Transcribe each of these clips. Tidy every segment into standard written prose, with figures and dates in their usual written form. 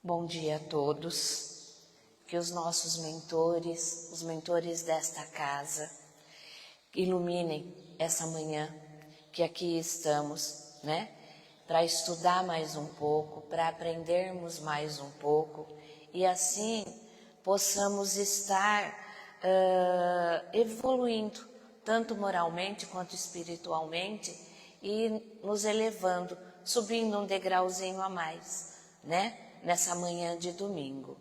Bom dia a todos, que os nossos mentores, os mentores desta casa, iluminem essa manhã que aqui estamos, né? Para estudar mais um pouco, para aprendermos mais um pouco e assim possamos estar evoluindo, tanto moralmente quanto espiritualmente e nos elevando, subindo um degrauzinho a mais, né? Nessa manhã de domingo.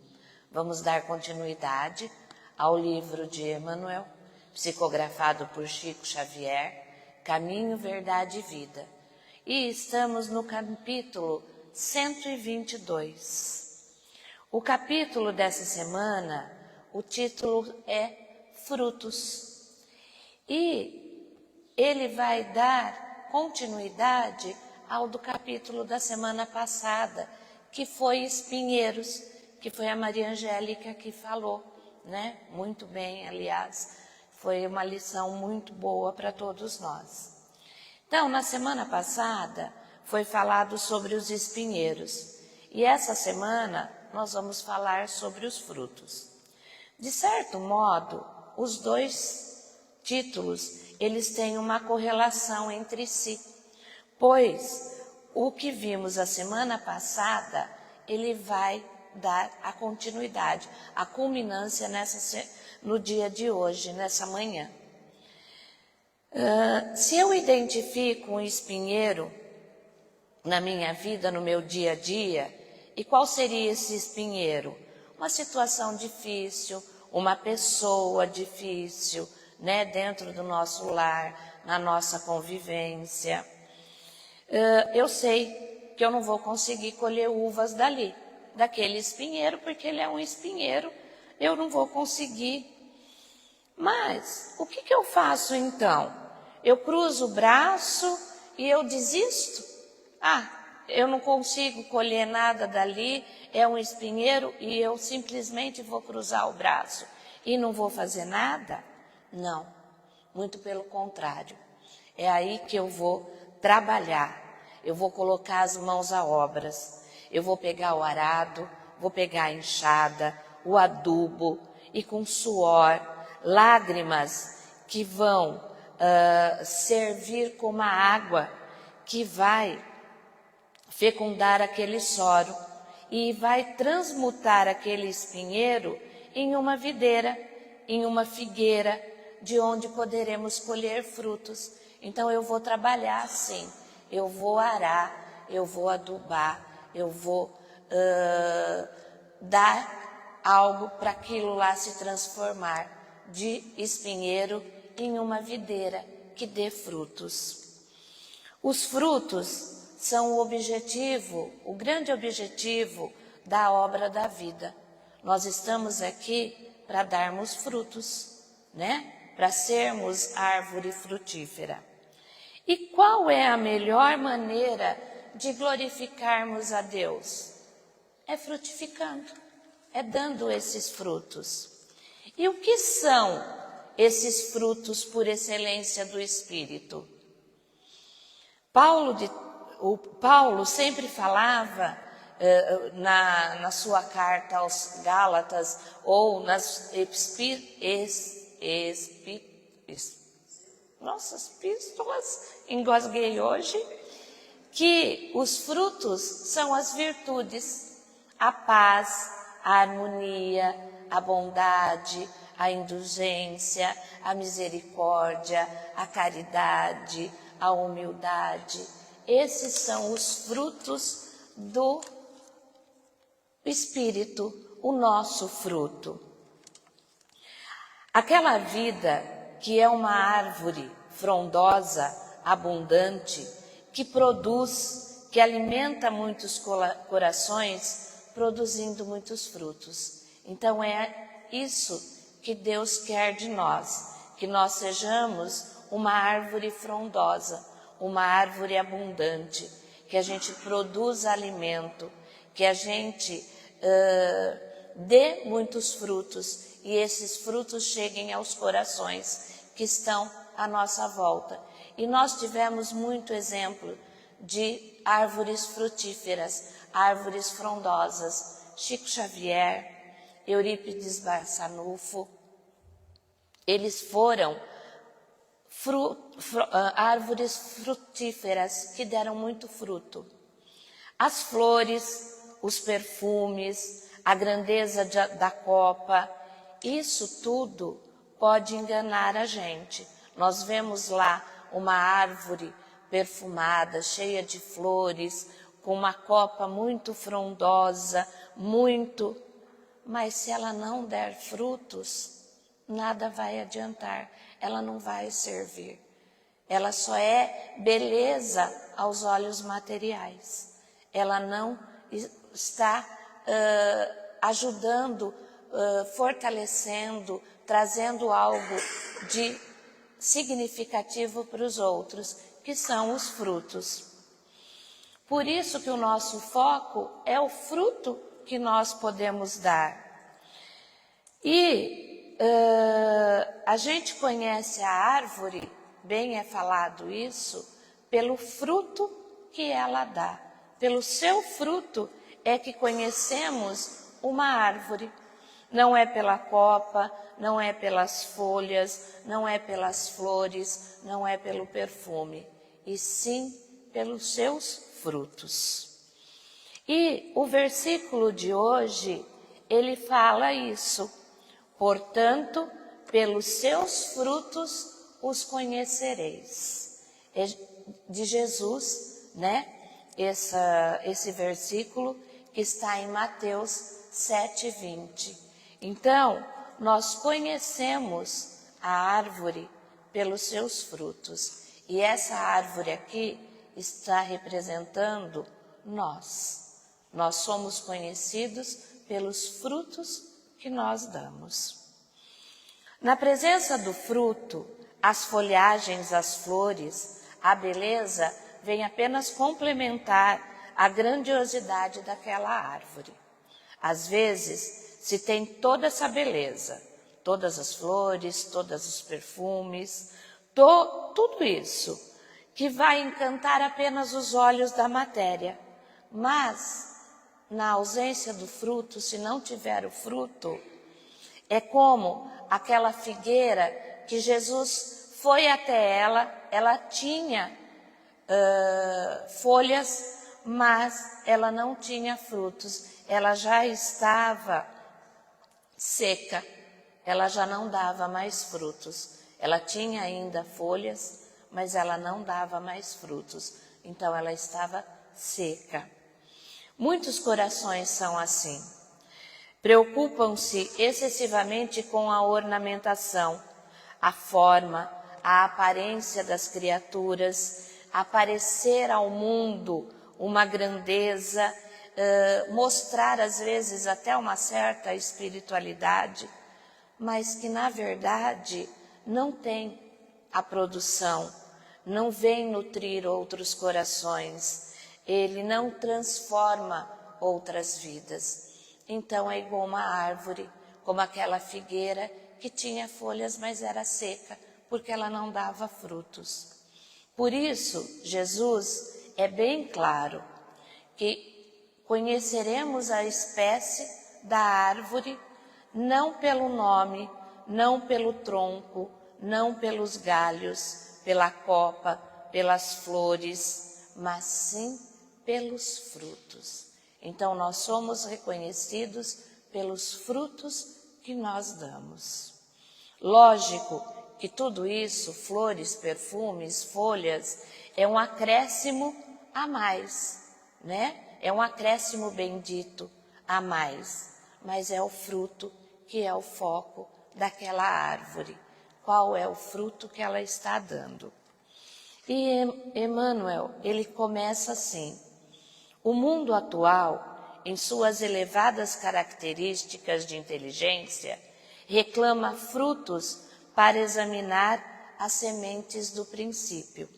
Vamos dar continuidade ao livro de Emmanuel, psicografado por Chico Xavier, Caminho, Verdade e Vida. E estamos no capítulo 122. O capítulo dessa semana, o título é Frutos. E ele vai dar continuidade ao do capítulo da semana passada, que foi Espinheiros, que foi a Maria Angélica que falou, né? Muito bem, aliás, foi uma lição muito boa para todos nós. Então, na semana passada, foi falado sobre os espinheiros, e essa semana nós vamos falar sobre os frutos. De certo modo, os dois títulos, eles têm uma correlação entre si, pois o que vimos a semana passada, ele vai dar a continuidade, a culminância no dia de hoje, nessa manhã. Se eu identifico um espinheiro na minha vida, no meu dia a dia, e qual seria esse espinheiro? Uma situação difícil, uma pessoa difícil, né, dentro do nosso lar, na nossa convivência. Eu sei que eu não vou conseguir colher uvas daquele espinheiro, porque ele é um espinheiro, eu não vou conseguir. Mas o que eu faço então? Eu cruzo o braço e eu desisto? Eu não consigo colher nada dali, é um espinheiro e eu simplesmente vou cruzar o braço e não vou fazer nada? Não, muito pelo contrário. É aí que eu vou trabalhar, eu vou colocar as mãos à obras, eu vou pegar o arado, vou pegar a enxada, o adubo e com suor, lágrimas que vão servir como a água que vai fecundar aquele soro e vai transmutar aquele espinheiro em uma videira, em uma figueira, de onde poderemos colher frutos. Então eu vou trabalhar assim, eu vou arar, eu vou adubar, eu vou dar algo para aquilo lá se transformar de espinheiro em uma videira que dê frutos. Os frutos são o grande objetivo da obra da vida. Nós estamos aqui para darmos frutos, né? Para sermos árvore frutífera. E qual é a melhor maneira de glorificarmos a Deus? É frutificando, é dando esses frutos. E o que são esses frutos por excelência do Espírito? Paulo sempre falava na sua carta aos Gálatas ou nas epístolas, engasguei hoje, que os frutos são as virtudes, a paz, a harmonia, a bondade, a indulgência, a misericórdia, a caridade, a humildade. Esses são os frutos do Espírito, o nosso fruto. Aquela vida que é uma árvore frondosa, abundante, que produz, que alimenta muitos corações, produzindo muitos frutos. Então é isso que Deus quer de nós, que nós sejamos uma árvore frondosa, uma árvore abundante, que a gente produza alimento, que a gente dê muitos frutos e esses frutos cheguem aos corações que estão à nossa volta. E nós tivemos muito exemplo de árvores frutíferas, árvores frondosas, Chico Xavier, Eurípides Barçanufo, eles foram árvores frutíferas que deram muito fruto. As flores, os perfumes, a grandeza da copa, isso tudo pode enganar a gente. Nós vemos lá uma árvore perfumada, cheia de flores, com uma copa muito frondosa, mas se ela não der frutos, nada vai adiantar, ela não vai servir. Ela só é beleza aos olhos materiais. Ela não está ajudando, fortalecendo, trazendo algo de significativo para os outros, que são os frutos. Por isso que o nosso foco é o fruto que nós podemos dar. E a gente conhece a árvore, bem é falado isso, pelo fruto que ela dá. Pelo seu fruto é que conhecemos uma árvore. Não é pela copa, não é pelas folhas, não é pelas flores, não é pelo perfume, e sim pelos seus frutos. E o versículo de hoje, ele fala isso. Portanto, pelos seus frutos os conhecereis. É de Jesus, né? Esse versículo que está em Mateus 7:20. Então, nós conhecemos a árvore pelos seus frutos. E essa árvore aqui está representando nós. Nós somos conhecidos pelos frutos que nós damos. Na presença do fruto, as folhagens, as flores, a beleza vem apenas complementar a grandiosidade daquela árvore. Às vezes, se tem toda essa beleza, todas as flores, todos os perfumes, tudo isso, que vai encantar apenas os olhos da matéria. Mas, na ausência do fruto, se não tiver o fruto, é como aquela figueira que Jesus foi até ela tinha folhas, mas ela não tinha frutos, ela já estava seca, ela já não dava mais frutos. Ela tinha ainda folhas, mas ela não dava mais frutos, então ela estava seca. Muitos corações são assim. Preocupam-se excessivamente com a ornamentação, a forma, a aparência das criaturas, aparecer ao mundo uma grandeza, mostrar às vezes até uma certa espiritualidade, mas que na verdade não tem a produção, não vem nutrir outros corações, ele não transforma outras vidas. Então é igual uma árvore, como aquela figueira que tinha folhas, mas era seca, porque ela não dava frutos. Por isso, Jesus é bem claro que conheceremos a espécie da árvore não pelo nome, não pelo tronco, não pelos galhos, pela copa, pelas flores, mas sim pelos frutos. Então, nós somos reconhecidos pelos frutos que nós damos. Lógico que tudo isso, flores, perfumes, folhas, é um acréscimo a mais, né? É um acréscimo bendito a mais, mas é o fruto que é o foco daquela árvore. Qual é o fruto que ela está dando? E Emmanuel, ele começa assim: o mundo atual, em suas elevadas características de inteligência, reclama frutos para examinar as sementes do princípio.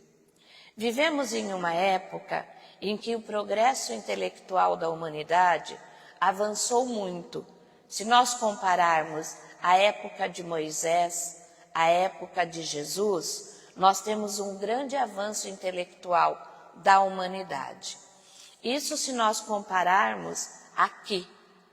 Vivemos em uma época em que o progresso intelectual da humanidade avançou muito. Se nós compararmos a época de Moisés, a época de Jesus, nós temos um grande avanço intelectual da humanidade. Isso se nós compararmos aqui,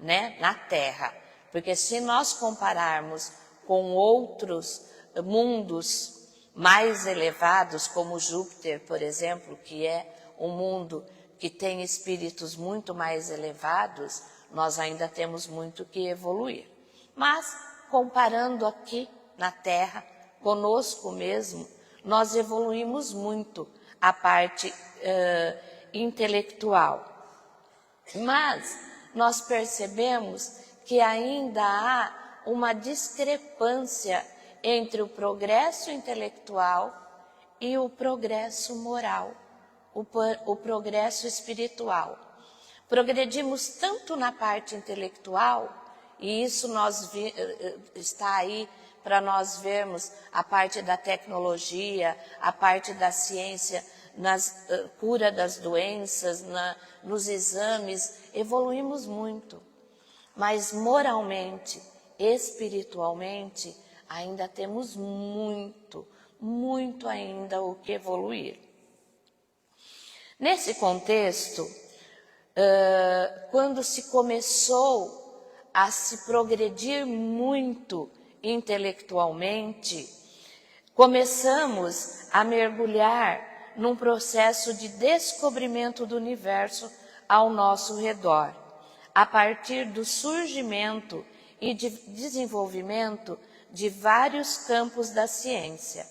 né, na Terra. Porque se nós compararmos com outros mundos mais elevados, como Júpiter, por exemplo, que é um mundo que tem espíritos muito mais elevados, nós ainda temos muito que evoluir. Mas, comparando aqui na Terra, conosco mesmo, nós evoluímos muito a parte intelectual. Mas nós percebemos que ainda há uma discrepância entre o progresso intelectual e o progresso moral, o progresso espiritual. Progredimos tanto na parte intelectual, e isso está aí para nós vermos a parte da tecnologia, a parte da ciência, nas cura das doenças, nos exames, evoluímos muito. Mas moralmente, espiritualmente, ainda temos muito, muito ainda o que evoluir. Nesse contexto, quando se começou a se progredir muito intelectualmente, começamos a mergulhar num processo de descobrimento do universo ao nosso redor, a partir do surgimento e de desenvolvimento de vários campos da ciência.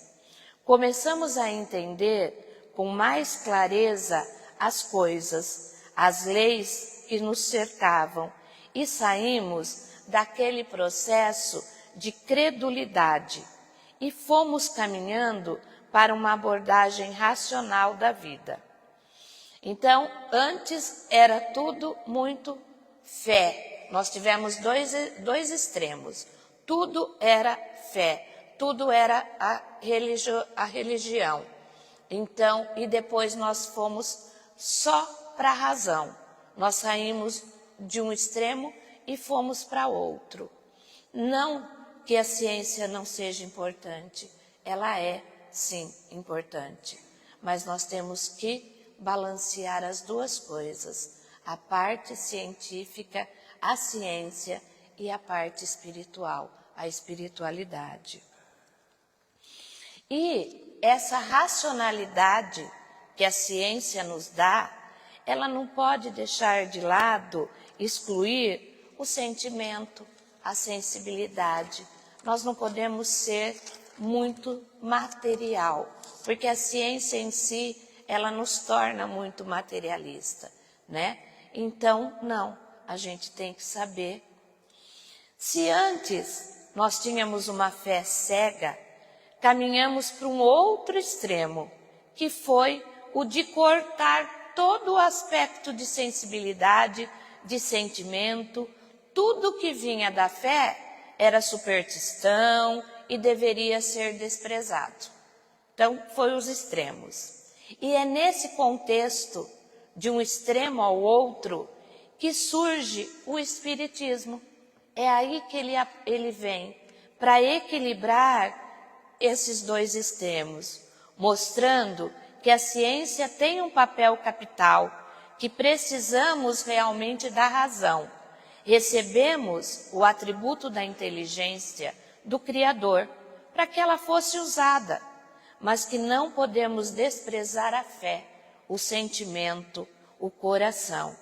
Começamos a entender com mais clareza as coisas, as leis que nos cercavam, e saímos daquele processo de credulidade e fomos caminhando para uma abordagem racional da vida. Então, antes era tudo muito fé. Nós tivemos dois extremos. Tudo era fé, tudo era a religião. Então, e depois nós fomos só para a razão. Nós saímos de um extremo e fomos para outro. Não que a ciência não seja importante, ela é sim importante, mas nós temos que balancear as duas coisas, a parte científica, a ciência, e a parte espiritual, a espiritualidade. E essa racionalidade que a ciência nos dá, ela não pode deixar de lado, excluir o sentimento, a sensibilidade. Nós não podemos ser muito material, porque a ciência em si, ela nos torna muito materialista, né? Então, não, a gente tem que saber. Se antes nós tínhamos uma fé cega, caminhamos para um outro extremo, que foi o de cortar todo o aspecto de sensibilidade, de sentimento. Tudo que vinha da fé era superstição e deveria ser desprezado. Então, foi os extremos. E é nesse contexto, de um extremo ao outro, que surge o Espiritismo. É aí que ele vem, para equilibrar esses dois extremos, mostrando que a ciência tem um papel capital, que precisamos realmente da razão. Recebemos o atributo da inteligência do Criador para que ela fosse usada, mas que não podemos desprezar a fé, o sentimento, o coração.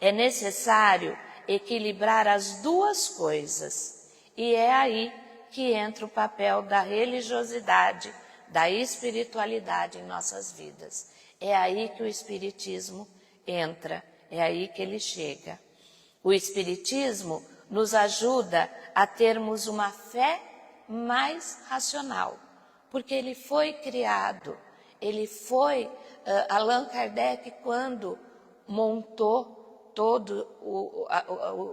É necessário equilibrar as duas coisas, e é aí que entra o papel da religiosidade, da espiritualidade em nossas vidas. É aí que o Espiritismo entra, é aí que ele chega. O Espiritismo nos ajuda a termos uma fé mais racional, porque ele foi criado, Allan Kardec, quando montou todos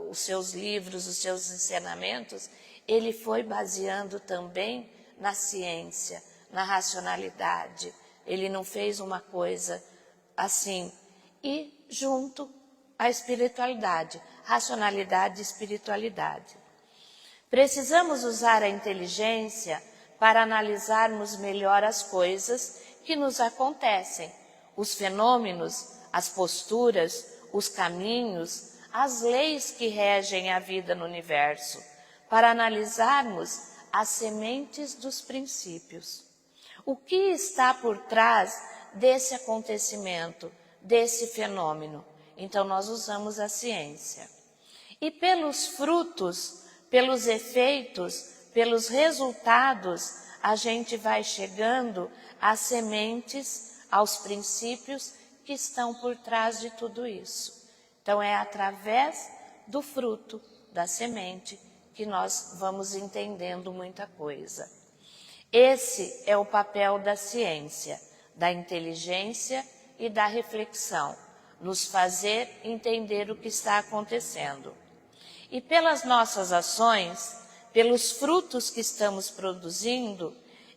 os seus livros, os seus ensinamentos, ele foi baseando também na ciência, na racionalidade. Ele não fez uma coisa assim. E junto à espiritualidade, racionalidade e espiritualidade. Precisamos usar a inteligência para analisarmos melhor as coisas que nos acontecem, os fenômenos, as posturas, os caminhos, as leis que regem a vida no universo, para analisarmos as sementes dos princípios. O que está por trás desse acontecimento, desse fenômeno? Então nós usamos a ciência. E pelos frutos, pelos efeitos, pelos resultados, a gente vai chegando às sementes, aos princípios que estão por trás de tudo isso. Então é através do fruto, da semente, que nós vamos entendendo muita coisa. Esse é o papel da ciência, da inteligência e da reflexão, nos fazer entender o que está acontecendo. E pelas nossas ações, pelos frutos que estamos produzindo,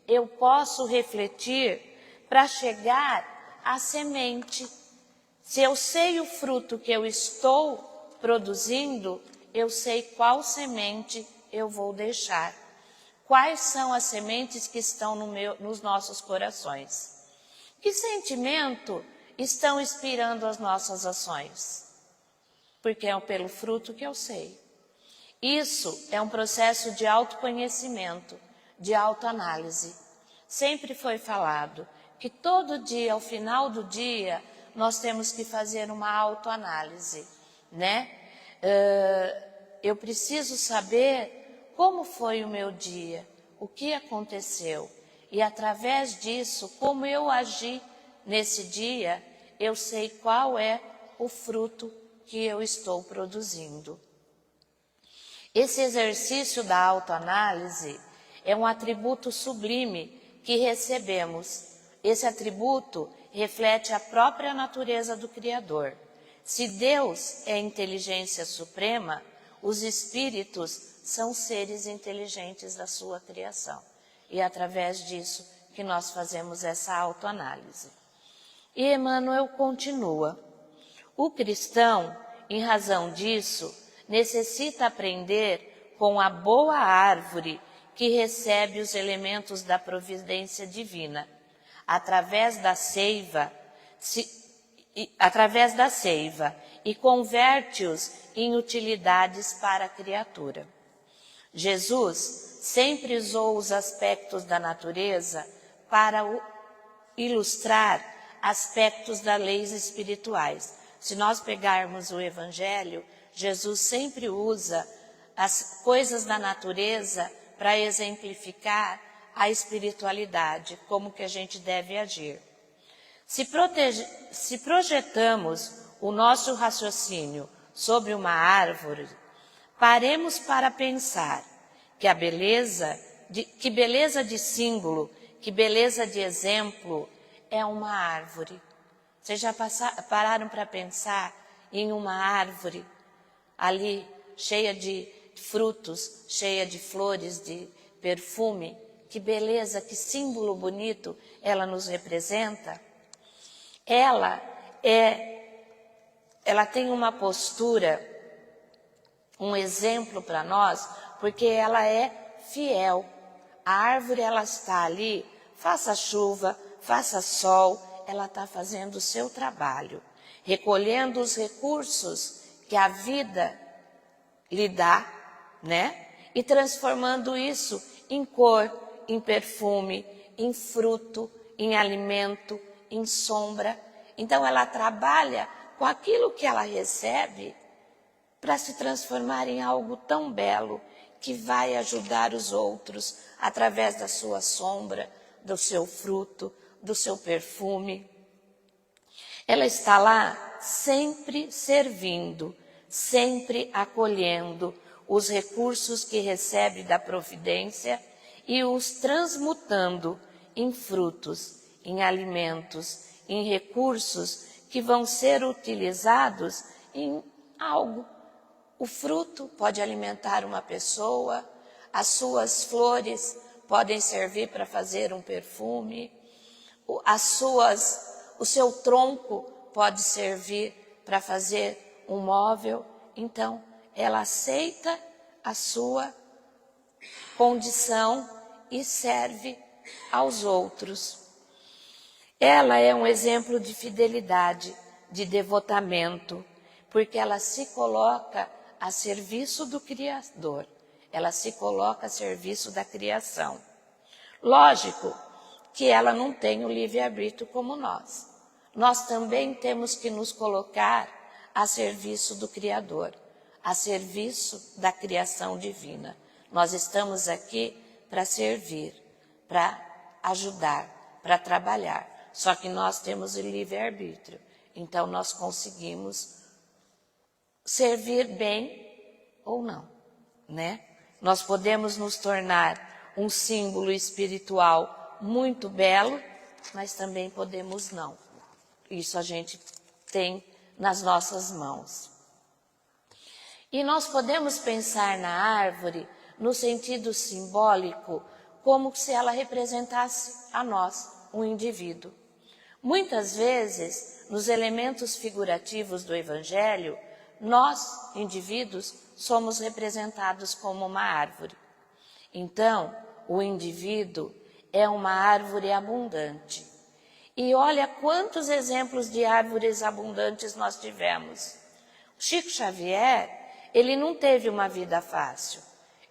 eu posso refletir para chegar à semente. Se eu sei o fruto que eu estou produzindo, eu sei qual semente eu vou deixar. Quais são as sementes que estão nos nossos corações? Que sentimento estão inspirando as nossas ações? Porque é pelo fruto que eu sei. Isso é um processo de autoconhecimento, de autoanálise. Sempre foi falado que todo dia, ao final do dia, nós temos que fazer uma autoanálise, né? Eu preciso saber como foi o meu dia, o que aconteceu. E através disso, como eu agi nesse dia, eu sei qual é o fruto que eu estou produzindo. Esse exercício da autoanálise é um atributo sublime que recebemos. Esse atributo reflete a própria natureza do Criador. Se Deus é inteligência suprema, os espíritos são seres inteligentes da sua criação. E é através disso que nós fazemos essa autoanálise. E Emmanuel continua. O cristão, em razão disso, necessita aprender com a boa árvore que recebe os elementos da providência divina, através da seiva, e converte-os em utilidades para a criatura. Jesus sempre usou os aspectos da natureza para ilustrar aspectos das leis espirituais. Se nós pegarmos o Evangelho, Jesus sempre usa as coisas da natureza para exemplificar a espiritualidade, como que a gente deve agir. Se projetamos o nosso raciocínio sobre uma árvore, paremos para pensar que que beleza de símbolo, que beleza de exemplo é uma árvore. Vocês já pararam para pensar em uma árvore ali cheia de frutos, cheia de flores, de perfume? Que beleza, que símbolo bonito ela nos representa. Ela tem uma postura, um exemplo para nós, porque ela é fiel. A árvore, ela está ali, faça chuva, faça sol, ela está fazendo o seu trabalho, recolhendo os recursos que a vida lhe dá, né? E transformando isso em cor, em perfume, em fruto, em alimento, em sombra. Então ela trabalha com aquilo que ela recebe para se transformar em algo tão belo que vai ajudar os outros através da sua sombra, do seu fruto, do seu perfume. Ela está lá sempre servindo, sempre acolhendo os recursos que recebe da providência e os transmutando em frutos, em alimentos, em recursos que vão ser utilizados em algo. O fruto pode alimentar uma pessoa, as suas flores podem servir para fazer um perfume, o seu tronco pode servir para fazer um móvel. Então, ela aceita a sua condição e serve aos outros. Ela é um exemplo de fidelidade, de devotamento, porque ela se coloca a serviço do Criador, ela se coloca a serviço da criação. Lógico que ela não tem o livre-arbítrio como nós. Nós também temos que nos colocar a serviço do Criador, a serviço da criação divina. Nós estamos aqui para servir, para ajudar, para trabalhar. Só que nós temos o livre-arbítrio. Então nós conseguimos servir bem ou não, né? Nós podemos nos tornar um símbolo espiritual muito belo, mas também podemos não. Isso a gente tem nas nossas mãos. E nós podemos pensar na árvore no sentido simbólico, como se ela representasse a nós, um indivíduo. Muitas vezes, nos elementos figurativos do Evangelho, nós, indivíduos, somos representados como uma árvore. Então, o indivíduo é uma árvore abundante. E olha quantos exemplos de árvores abundantes nós tivemos. Chico Xavier, ele não teve uma vida fácil.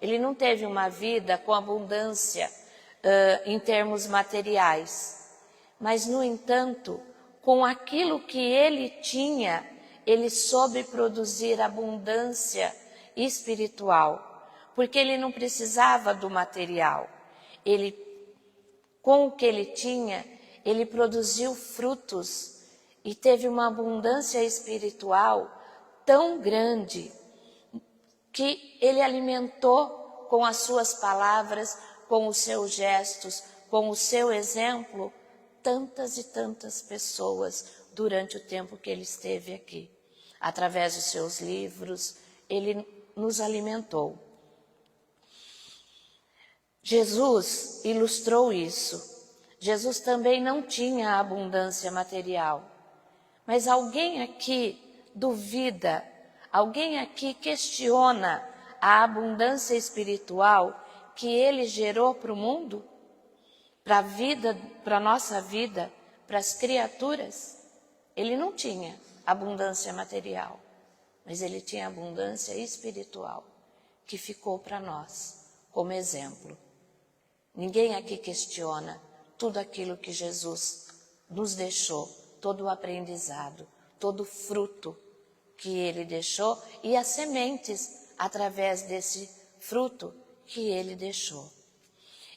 Ele não teve uma vida com abundância em termos materiais. Mas, no entanto, com aquilo que ele tinha, ele soube produzir abundância espiritual, porque ele não precisava do material. Ele, com o que ele tinha, ele produziu frutos e teve uma abundância espiritual tão grande que ele alimentou com as suas palavras, com os seus gestos, com o seu exemplo, tantas e tantas pessoas durante o tempo que ele esteve aqui. Através dos seus livros, ele nos alimentou. Jesus ilustrou isso. Jesus também não tinha abundância material. Mas alguém aqui duvida, alguém aqui questiona a abundância espiritual que ele gerou para o mundo? Para a vida, para a nossa vida, para as criaturas? Ele não tinha abundância material, mas ele tinha abundância espiritual, que ficou para nós como exemplo. Ninguém aqui questiona tudo aquilo que Jesus nos deixou, todo o aprendizado, todo o fruto que ele deixou e as sementes através desse fruto que ele deixou.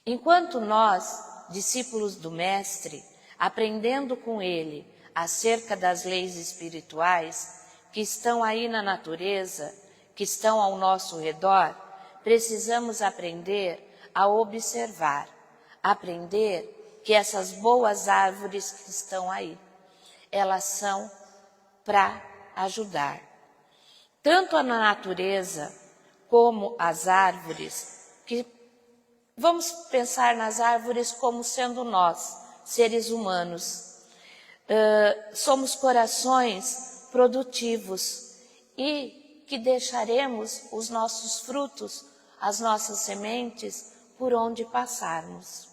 Enquanto nós, discípulos do Mestre, aprendendo com ele acerca das leis espirituais que estão aí na natureza, que estão ao nosso redor, precisamos aprender a observar, aprender que essas boas árvores que estão aí, elas são para ajudar. Tanto na natureza como as árvores, que vamos pensar nas árvores como sendo nós, seres humanos. Somos corações produtivos e que deixaremos os nossos frutos, as nossas sementes, por onde passarmos.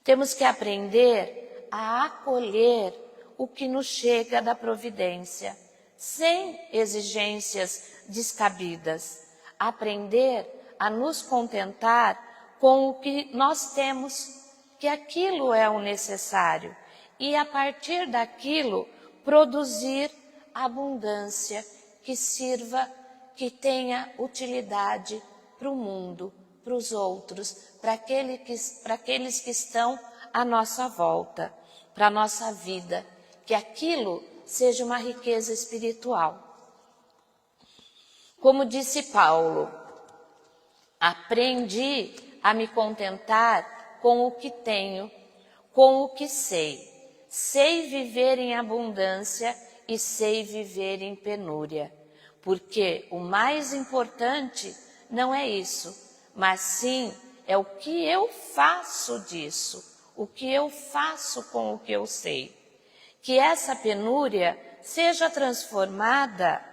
Temos que aprender a acolher o que nos chega da providência, sem exigências descabidas. Aprender a nos contentar com o que nós temos, que aquilo é o necessário, e a partir daquilo produzir abundância que sirva, que tenha utilidade para o mundo, para os outros, para aqueles que estão à nossa volta, para a nossa vida, que aquilo seja uma riqueza espiritual. Como disse Paulo, aprendi a me contentar com o que tenho, com o que sei. Sei viver em abundância e sei viver em penúria, porque o mais importante não é isso, mas sim é o que eu faço disso, o que eu faço com o que eu sei. Que essa penúria seja transformada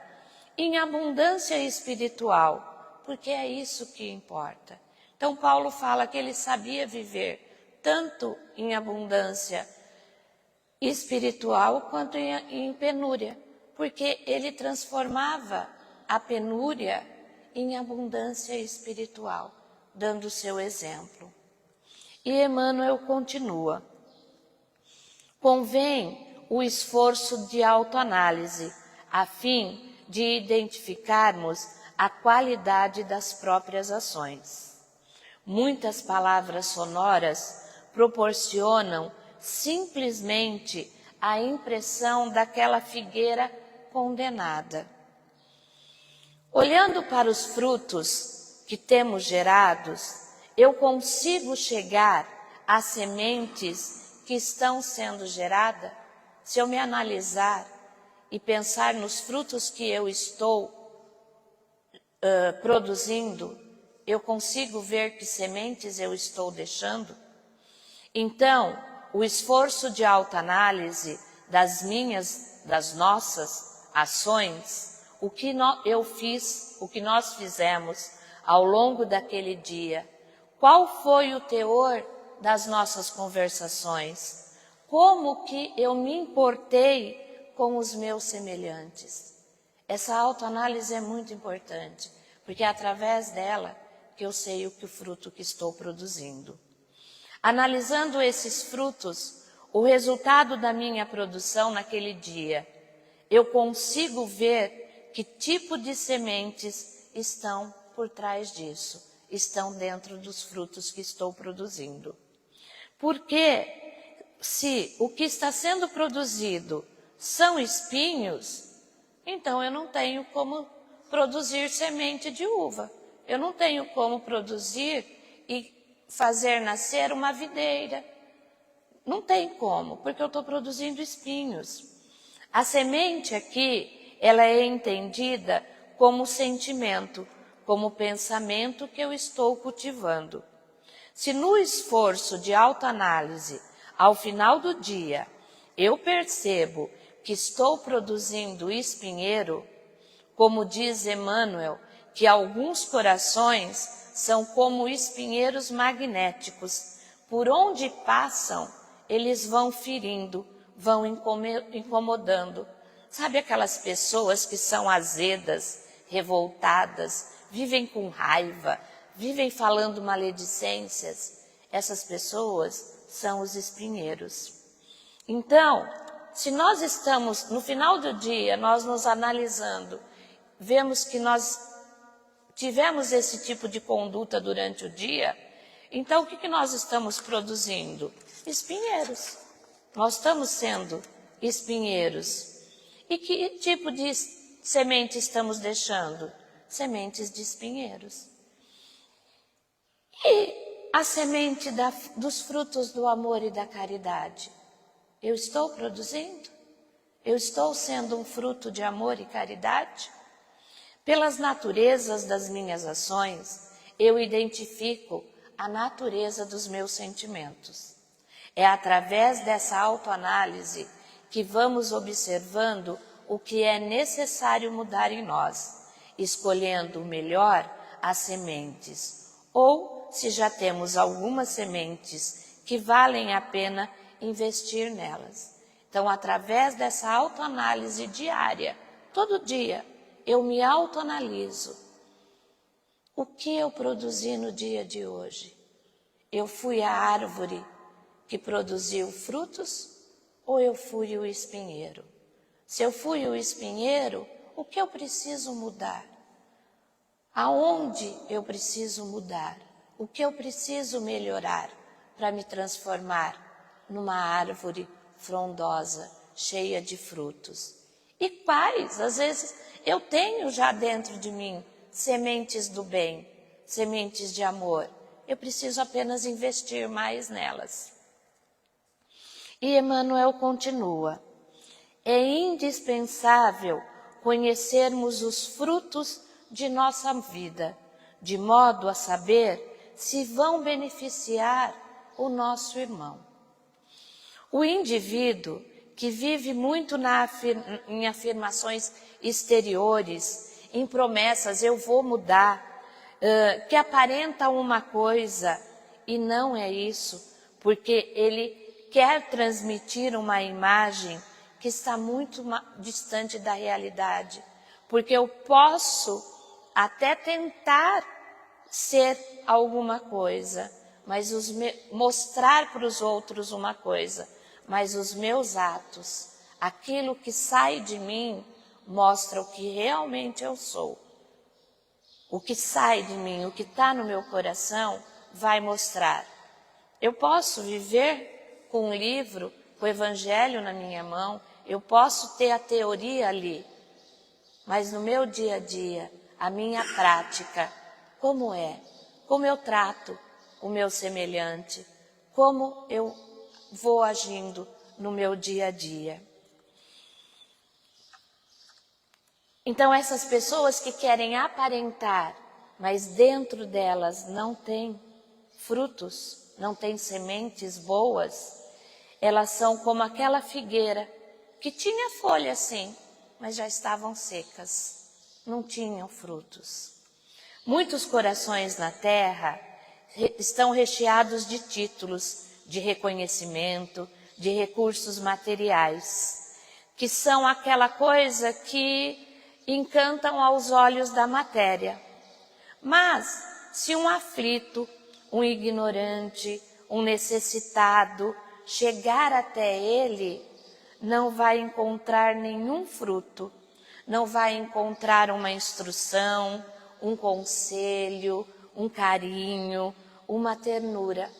em abundância espiritual, porque é isso que importa. Então Paulo fala que ele sabia viver tanto em abundância espiritual quanto em penúria, porque ele transformava a penúria em abundância espiritual, dando o seu exemplo. E Emmanuel continua: convém o esforço de autoanálise, a fim de identificarmos a qualidade das próprias ações. Muitas palavras sonoras proporcionam simplesmente a impressão daquela figueira condenada. Olhando para os frutos que temos gerados, eu consigo chegar às sementes que estão sendo geradas? Se eu me analisar e pensar nos frutos que eu estou produzindo, eu consigo ver que sementes eu estou deixando? Então, o esforço de autoanálise das nossas ações, o que eu fiz, o que nós fizemos ao longo daquele dia, qual foi o teor das nossas conversações, como que eu me importei com os meus semelhantes. Essa autoanálise é muito importante, porque é através dela que eu sei o fruto que estou produzindo. Analisando esses frutos, o resultado da minha produção naquele dia, eu consigo ver que tipo de sementes estão por trás disso, estão dentro dos frutos que estou produzindo. Porque se o que está sendo produzido são espinhos, então eu não tenho como produzir semente de uva. Eu não tenho como produzir e fazer nascer uma videira. Não tem como, porque eu estou produzindo espinhos. A semente aqui, ela é entendida como sentimento, como pensamento que eu estou cultivando. Se no esforço de autoanálise, ao final do dia, eu percebo que estou produzindo espinheiro, como diz Emmanuel, que alguns corações são como espinheiros magnéticos. Por onde passam, eles vão ferindo, vão incomodando. Sabe aquelas pessoas que são azedas, revoltadas, vivem com raiva, vivem falando maledicências? Essas pessoas são os espinheiros. Então, se nós estamos, no final do dia, nós nos analisando, vemos que nós tivemos esse tipo de conduta durante o dia, então o que nós estamos produzindo? Espinheiros. Nós estamos sendo espinheiros. E que tipo de semente estamos deixando? Sementes de espinheiros. E a semente dos frutos do amor e da caridade? Eu estou produzindo? Eu estou sendo um fruto de amor e caridade? Pelas naturezas das minhas ações, eu identifico a natureza dos meus sentimentos. É através dessa autoanálise que vamos observando o que é necessário mudar em nós, escolhendo melhor as sementes, ou se já temos algumas sementes que valem a pena investir nelas. Então, através dessa autoanálise diária, todo dia, eu me autoanaliso. O que eu produzi no dia de hoje? Eu fui a árvore que produziu frutos ou eu fui o espinheiro? Se eu fui o espinheiro, o que eu preciso mudar? Aonde eu preciso mudar? O que eu preciso melhorar para me transformar numa árvore frondosa, cheia de frutos? E quais? Às vezes eu tenho já dentro de mim sementes do bem, sementes de amor. Eu preciso apenas investir mais nelas. E Emmanuel continua: é indispensável conhecermos os frutos de nossa vida, de modo a saber se vão beneficiar o nosso irmão. O indivíduo que vive muito em afirmações exteriores, em promessas, eu vou mudar, que aparenta uma coisa e não é isso, porque ele quer transmitir uma imagem que está muito distante da realidade, porque eu posso até tentar ser alguma coisa, mas mostrar para os outros uma coisa, mas os meus atos, aquilo que sai de mim, mostra o que realmente eu sou. O que sai de mim, o que está no meu coração, vai mostrar. Eu posso viver com um livro, com o Evangelho na minha mão, eu posso ter a teoria ali, mas no meu dia a dia, a minha prática, como é? Como eu trato o meu semelhante? Como eu vou agindo no meu dia a dia? Então, essas pessoas que querem aparentar, mas dentro delas não tem frutos, não tem sementes boas, elas são como aquela figueira que tinha folha sim, mas já estavam secas, não tinham frutos. Muitos corações na terra estão recheados de títulos, de reconhecimento, de recursos materiais, que são aquela coisa que encantam aos olhos da matéria. Mas, se um aflito, um ignorante, um necessitado chegar até ele, não vai encontrar nenhum fruto, não vai encontrar uma instrução, um conselho, um carinho, uma ternura.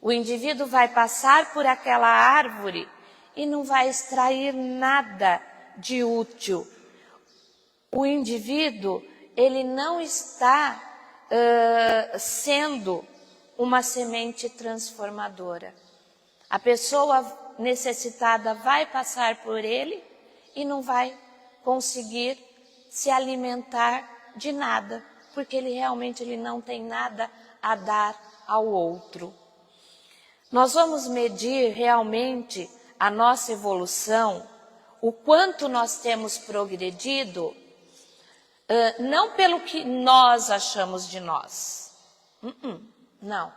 O indivíduo vai passar por aquela árvore e não vai extrair nada de útil. O indivíduo, ele não está sendo uma semente transformadora. A pessoa necessitada vai passar por ele e não vai conseguir se alimentar de nada, porque ele realmente não tem nada a dar ao outro. Nós vamos medir realmente a nossa evolução, o quanto nós temos progredido, não pelo que nós achamos de nós. Não,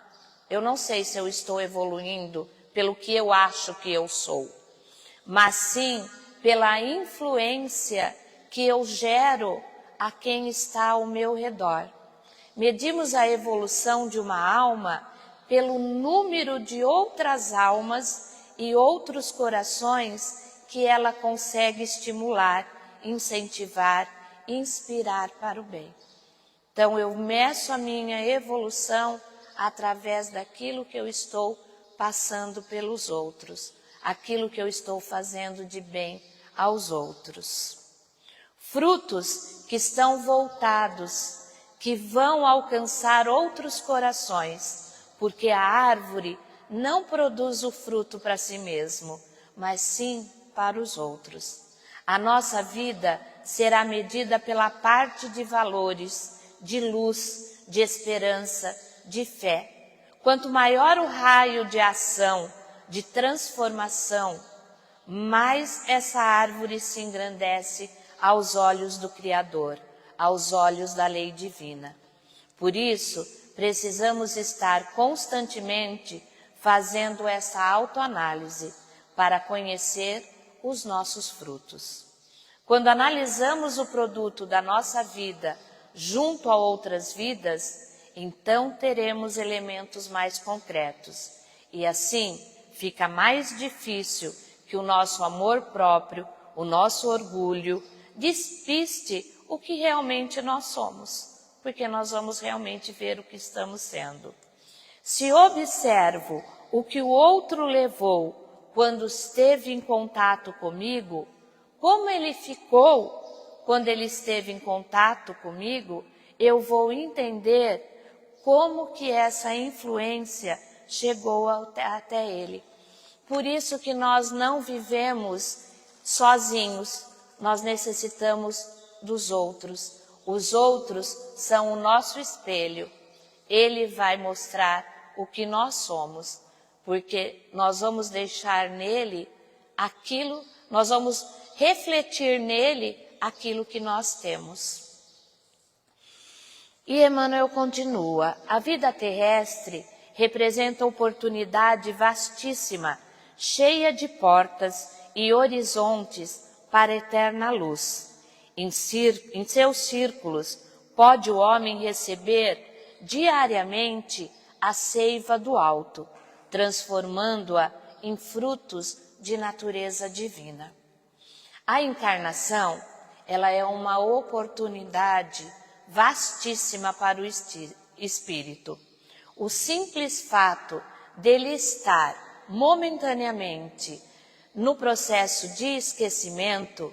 eu não sei se eu estou evoluindo pelo que eu acho que eu sou, mas sim pela influência que eu gero a quem está ao meu redor. Medimos a evolução de uma alma pelo número de outras almas e outros corações que ela consegue estimular, incentivar, inspirar para o bem. Então eu meço a minha evolução através daquilo que eu estou passando pelos outros, aquilo que eu estou fazendo de bem aos outros. Frutos que estão voltados, que vão alcançar outros corações, porque a árvore não produz o fruto para si mesmo, mas sim para os outros. A nossa vida será medida pela parte de valores, de luz, de esperança, de fé. Quanto maior o raio de ação, de transformação, mais essa árvore se engrandece aos olhos do Criador, aos olhos da lei divina. Por isso, precisamos estar constantemente fazendo essa autoanálise para conhecer os nossos frutos. Quando analisamos o produto da nossa vida junto a outras vidas, então teremos elementos mais concretos. E assim fica mais difícil que o nosso amor próprio, o nosso orgulho, despiste o que realmente nós somos, porque nós vamos realmente ver o que estamos sendo. Se observo o que o outro levou quando esteve em contato comigo, como ele ficou quando ele esteve em contato comigo, eu vou entender como que essa influência chegou até ele. Por isso que nós não vivemos sozinhos, nós necessitamos dos outros. Os outros são o nosso espelho. Ele vai mostrar o que nós somos, porque nós vamos deixar nele aquilo, nós vamos refletir nele aquilo que nós temos. E Emmanuel continua: a vida terrestre representa oportunidade vastíssima, cheia de portas e horizontes para a eterna luz. Em seus círculos pode o homem receber diariamente a seiva do alto, transformando-a em frutos de natureza divina. A encarnação, ela é uma oportunidade vastíssima para o espírito. O simples fato dele estar momentaneamente no processo de esquecimento,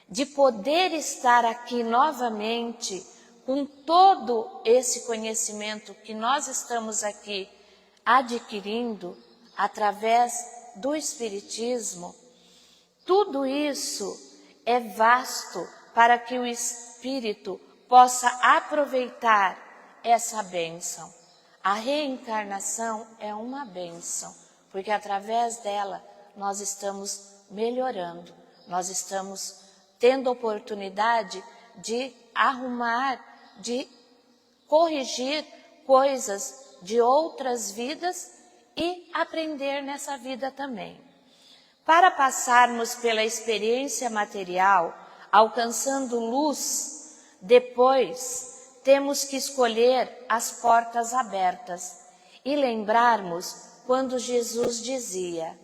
de poder estar aqui novamente com todo esse conhecimento que nós estamos aqui adquirindo através do Espiritismo, tudo isso é vasto para que o espírito possa aproveitar essa bênção. A reencarnação é uma bênção, porque através dela nós estamos melhorando, nós estamos tendo oportunidade de arrumar, de corrigir coisas de outras vidas e aprender nessa vida também. Para passarmos pela experiência material, alcançando luz, depois temos que escolher as portas abertas e lembrarmos quando Jesus dizia: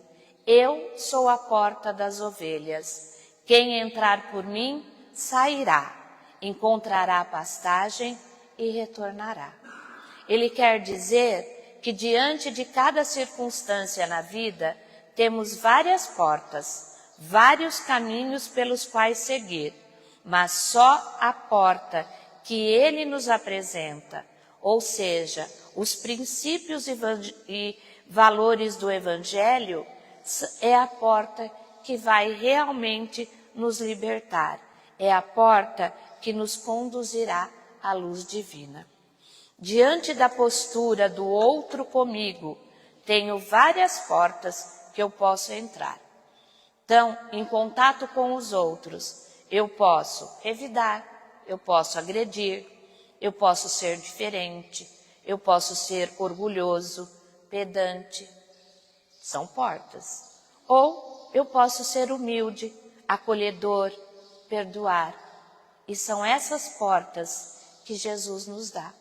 eu sou a porta das ovelhas. Quem entrar por mim sairá, encontrará pastagem e retornará. Ele quer dizer que diante de cada circunstância na vida, temos várias portas, vários caminhos pelos quais seguir, mas só a porta que Ele nos apresenta, ou seja, os princípios e valores do Evangelho, é a porta que vai realmente nos libertar, é a porta que nos conduzirá à luz divina. Diante da postura do outro comigo, tenho várias portas que eu posso entrar. Então, em contato com os outros, eu posso revidar, eu posso agredir, eu posso ser diferente, eu posso ser orgulhoso, pedante. São portas. Ou eu posso ser humilde, acolhedor, perdoar. E são essas portas que Jesus nos dá.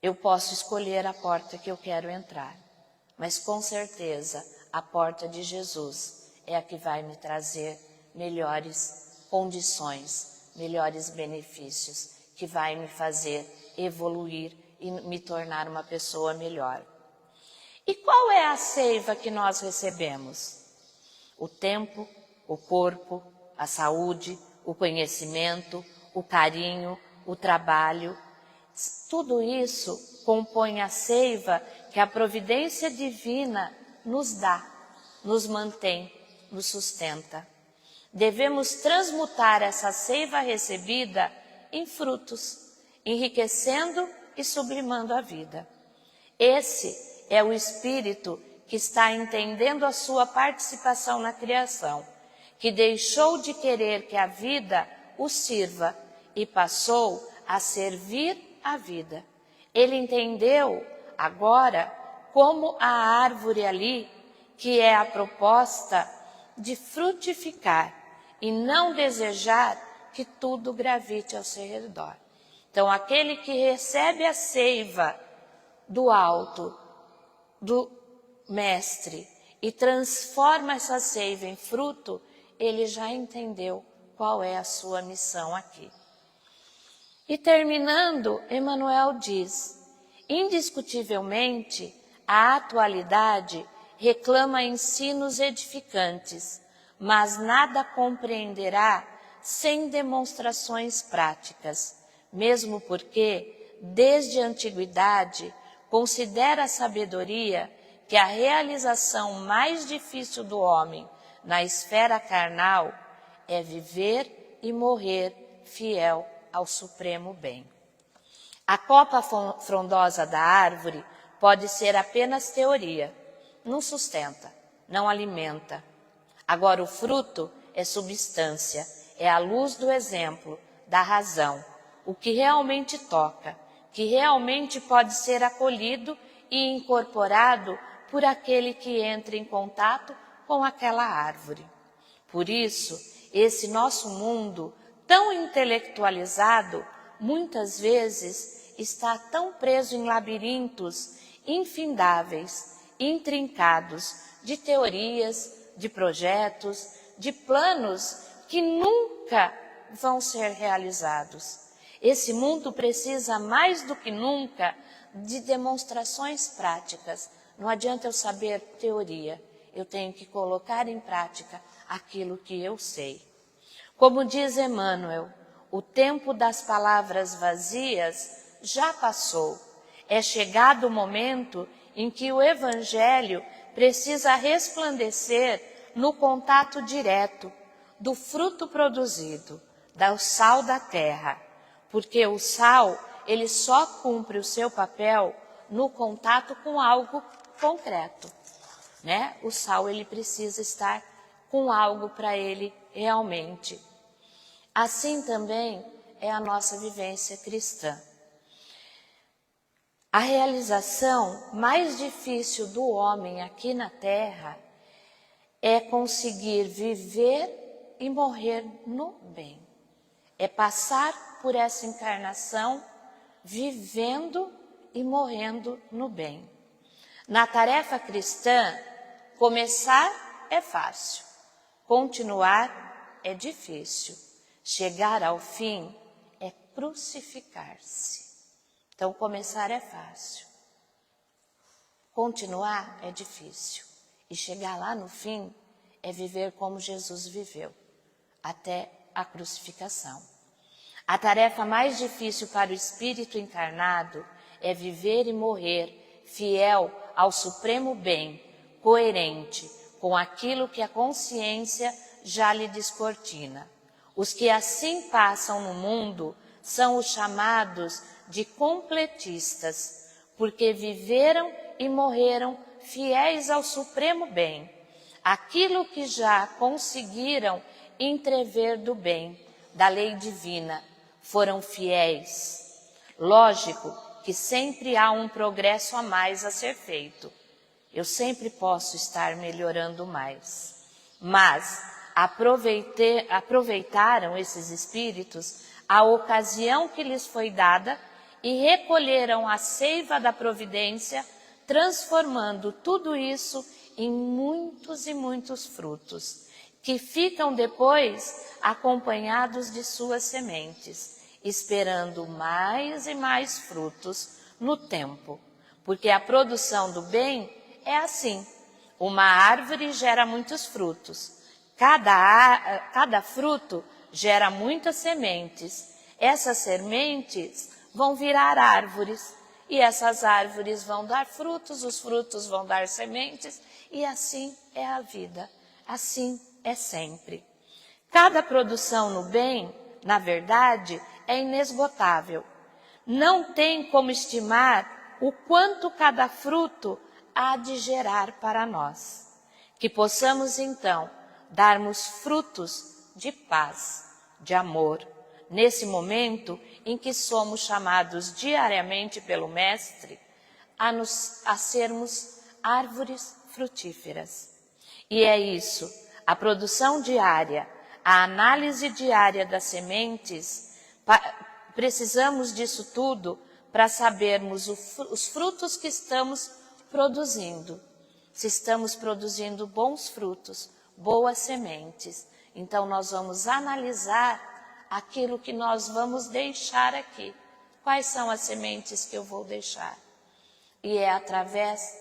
Eu posso escolher a porta que eu quero entrar, mas com certeza a porta de Jesus é a que vai me trazer melhores condições, melhores benefícios, que vai me fazer evoluir e me tornar uma pessoa melhor. E qual é a seiva que nós recebemos? O tempo, o corpo, a saúde, o conhecimento, o carinho, o trabalho. Tudo isso compõe a seiva que a providência divina nos dá, nos mantém, nos sustenta. Devemos transmutar essa seiva recebida em frutos, enriquecendo e sublimando a vida. Esse é o espírito que está entendendo a sua participação na criação, que deixou de querer que a vida o sirva e passou a servir a vida. Ele entendeu agora como a árvore ali, que é a proposta de frutificar e não desejar que tudo gravite ao seu redor. Então, aquele que recebe a seiva do alto, do mestre, e transforma essa seiva em fruto, ele já entendeu qual é a sua missão aqui. E terminando, Emmanuel diz: indiscutivelmente, a atualidade reclama ensinos edificantes, mas nada compreenderá sem demonstrações práticas, mesmo porque, desde a antiguidade, considera a sabedoria que a realização mais difícil do homem na esfera carnal é viver e morrer fiel ao supremo bem. A copa frondosa da árvore pode ser apenas teoria, não sustenta, não alimenta. Agora o fruto é substância, é a luz do exemplo, da razão, o que realmente toca, que realmente pode ser acolhido e incorporado por aquele que entra em contato com aquela árvore. Por isso, esse nosso mundo tão intelectualizado, muitas vezes está tão preso em labirintos infindáveis, intrincados, de teorias, de projetos, de planos que nunca vão ser realizados. Esse mundo precisa mais do que nunca de demonstrações práticas. Não adianta eu saber teoria, eu tenho que colocar em prática aquilo que eu sei. Como diz Emmanuel, o tempo das palavras vazias já passou. É chegado o momento em que o Evangelho precisa resplandecer no contato direto do fruto produzido, do sal da terra, porque o sal, ele só cumpre o seu papel no contato com algo concreto, né? O sal, ele precisa estar com algo para ele realmente. Assim também é a nossa vivência cristã. A realização mais difícil do homem aqui na Terra é conseguir viver e morrer no bem. É passar por essa encarnação vivendo e morrendo no bem. Na tarefa cristã, começar é fácil, continuar é difícil, chegar ao fim é crucificar-se. Então, começar é fácil, continuar é difícil, e chegar lá no fim é viver como Jesus viveu, até a crucificação. A tarefa mais difícil para o espírito encarnado é viver e morrer fiel ao supremo bem, coerente com aquilo que a consciência já lhe descortina. Os que assim passam no mundo são os chamados de completistas, porque viveram e morreram fiéis ao supremo bem, aquilo que já conseguiram entrever do bem, da lei divina, foram fiéis. Lógico que sempre há um progresso a mais a ser feito. Eu sempre posso estar melhorando mais. Mas aproveitaram esses espíritos a ocasião que lhes foi dada e recolheram a seiva da providência, transformando tudo isso em muitos e muitos frutos, que ficam depois acompanhados de suas sementes, esperando mais e mais frutos no tempo, porque a produção do bem é assim. Uma árvore gera muitos frutos, cada fruto gera muitas sementes. Essas sementes vão virar árvores, e essas árvores vão dar frutos, os frutos vão dar sementes, e assim é a vida, assim é sempre. Cada produção no bem, na verdade, é inesgotável. Não tem como estimar o quanto cada fruto há de gerar para nós. Que possamos, então, darmos frutos de paz, de amor, nesse momento em que somos chamados diariamente pelo Mestre a sermos árvores frutíferas. E é isso, a produção diária, a análise diária das sementes. Precisamos disso tudo para sabermos os frutos que estamos produzindo. Se estamos produzindo bons frutos, boas sementes, então nós vamos analisar aquilo que nós vamos deixar aqui. Quais são as sementes que eu vou deixar? E é através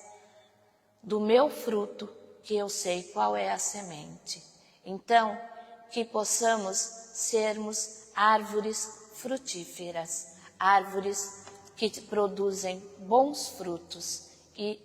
do meu fruto que eu sei qual é a semente. Então, que possamos sermos árvores frutíferas, árvores que produzem bons frutos e,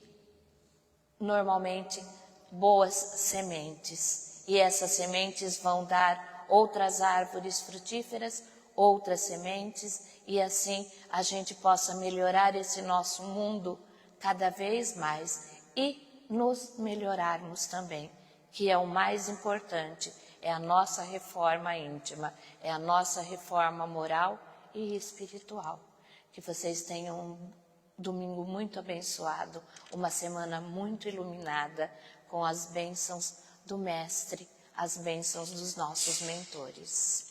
normalmente, boas sementes. E essas sementes vão dar outras árvores frutíferas, outras sementes, e assim a gente possa melhorar esse nosso mundo cada vez mais e nos melhorarmos também, que é o mais importante, é a nossa reforma íntima, é a nossa reforma moral e espiritual. Que vocês tenham um domingo muito abençoado, uma semana muito iluminada, com as bênçãos do Mestre, as bênçãos dos nossos mentores.